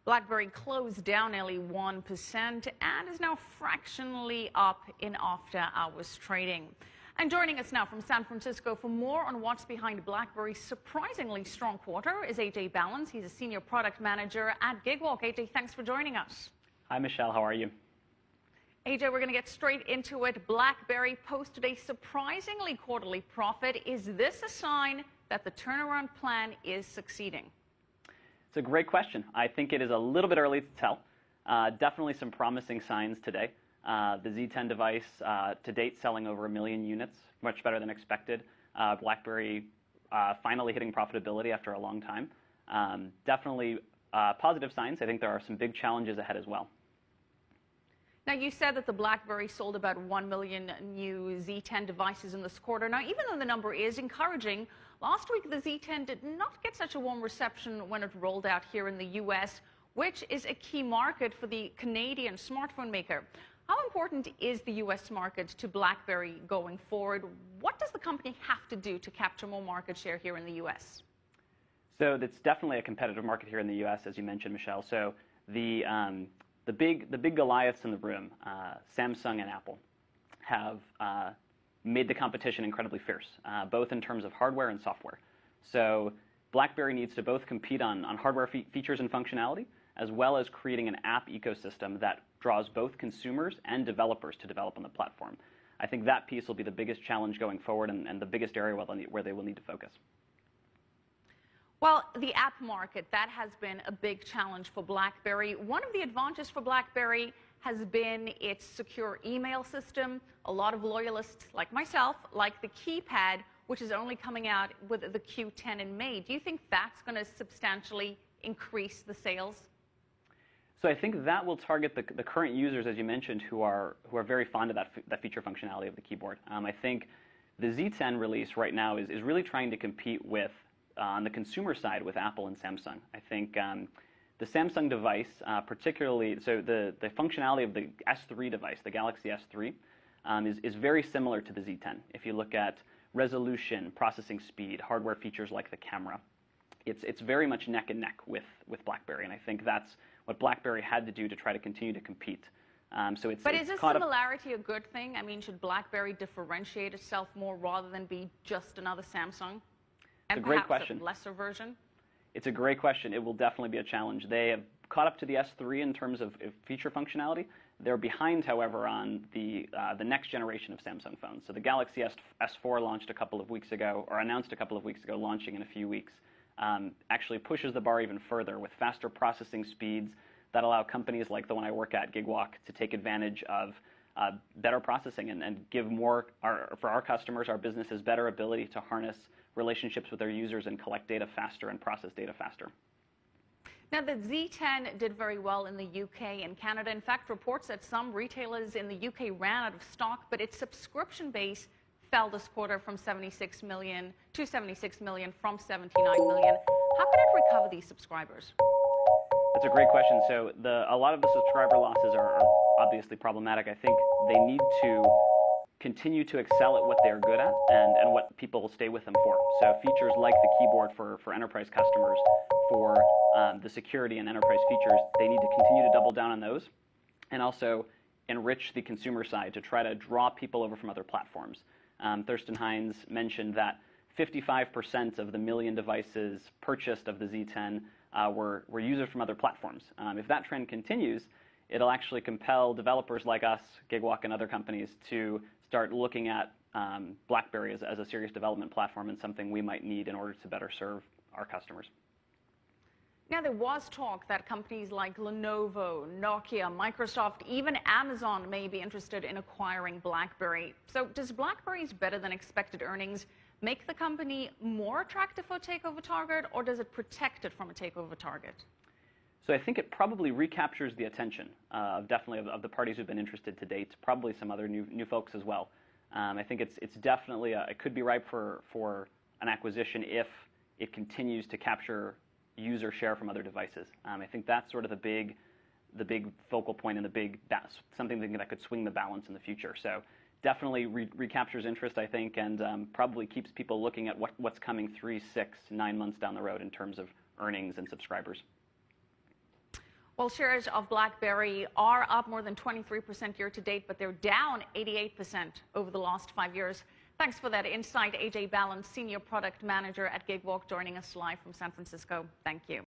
Blackberry closed down nearly 1% and is now fractionally up in after-hours trading. And joining us now from San Francisco for more on what's behind Blackberry's surprisingly strong quarter is AJ Balance. He's a senior product manager at Gigwalk. AJ, thanks for joining us. Hi, Michelle. How are you? AJ, we're going to get straight into it. Blackberry posted a surprisingly quarterly profit. Is this a sign that the turnaround plan is succeeding? It's a great question. I think it is a little bit early to tell. Definitely some promising signs today. The Z10 device to date selling over 1 million units, much better than expected. Blackberry finally hitting profitability after a long time. Definitely positive signs. I think there are some big challenges ahead as well. Now, you said that the Blackberry sold about 1 million new Z10 devices in this quarter. Now, even though the number is encouraging, last week the Z10 did not get such a warm reception when it rolled out here in the U.S., which is a key market for the Canadian smartphone maker. How important is the U.S. market to Blackberry going forward? What does the company have to do to capture more market share here in the U.S.? So it's definitely a competitive market here in the U.S., as you mentioned, Michelle. So the big Goliaths in the room, Samsung and Apple, have made the competition incredibly fierce, both in terms of hardware and software. So BlackBerry needs to both compete on hardware features and functionality, as well as creating an app ecosystem that draws both consumers and developers to develop on the platform. I think that piece will be the biggest challenge going forward and the biggest area where they will need to focus. Well, the app market, that has been a big challenge for BlackBerry. One of the advantages for BlackBerry has been its secure email system. A lot of loyalists like myself like the keypad, which is only coming out with the Q10 in May. Do you think that's going to substantially increase the sales? So I think that will target the current users, as you mentioned, who are very fond of that feature functionality of the keyboard. I think the Z10 release right now is really trying to compete with, on the consumer side, with Apple and Samsung. I think the Samsung device, particularly, so the functionality of the S3 device, the Galaxy S3, is very similar to the Z10. If you look at resolution, processing speed, hardware features like the camera, it's very much neck and neck with BlackBerry, and I think that's what BlackBerry had to do to try to continue to compete. But is this similarity a good thing? I mean, should BlackBerry differentiate itself more rather than be just another Samsung? And it's a great question. A lesser version? It's a great question. It will definitely be a challenge. They have caught up to the S3 in terms of feature functionality. They're behind, however, on the next generation of Samsung phones. So the Galaxy S4 launched a couple of weeks ago, or announced a couple of weeks ago, launching in a few weeks. Actually pushes the bar even further with faster processing speeds that allow companies like the one I work at, Gigwalk, to take advantage of better processing and give more, for our customers, our businesses, better ability to harness relationships with their users and collect data faster and process data faster. Now, the Z10 did very well in the UK and Canada. In fact, reports that some retailers in the UK ran out of stock, but its subscription base fell this quarter from 76 million to 76 million from 79 million. How can it recover these subscribers? That's a great question. So a lot of the subscriber losses are obviously problematic. I think they need to continue to excel at what they're good at and what people will stay with them for. So features like the keyboard for enterprise customers, for the security and enterprise features, they need to continue to double down on those, and also enrich the consumer side to try to draw people over from other platforms. Thurston Hines mentioned that 55% of the 1 million devices purchased of the Z10 were users from other platforms. If that trend continues, it'll actually compel developers like us, Gigwalk and other companies, to start looking at BlackBerry as a serious development platform and something we might need in order to better serve our customers. Now, there was talk that companies like Lenovo, Nokia, Microsoft, even Amazon may be interested in acquiring BlackBerry. So does BlackBerry's better-than-expected earnings make the company more attractive for a takeover target, or does it protect it from a takeover target? So I think it probably recaptures the attention definitely of the parties who've been interested to date, probably some other new folks as well. I think it's definitely, it could be ripe for an acquisition if it continues to capture user share from other devices. I think that's sort of the big focal point and something that could swing the balance in the future. So definitely recaptures interest, I think, and probably keeps people looking at what's coming 3, 6, 9 months down the road in terms of earnings and subscribers. Well, shares of Blackberry are up more than 23% year to date, but they're down 88% over the last 5 years. Thanks for that insight, AJ Balance, Senior Product Manager at Gigwalk, joining us live from San Francisco. Thank you.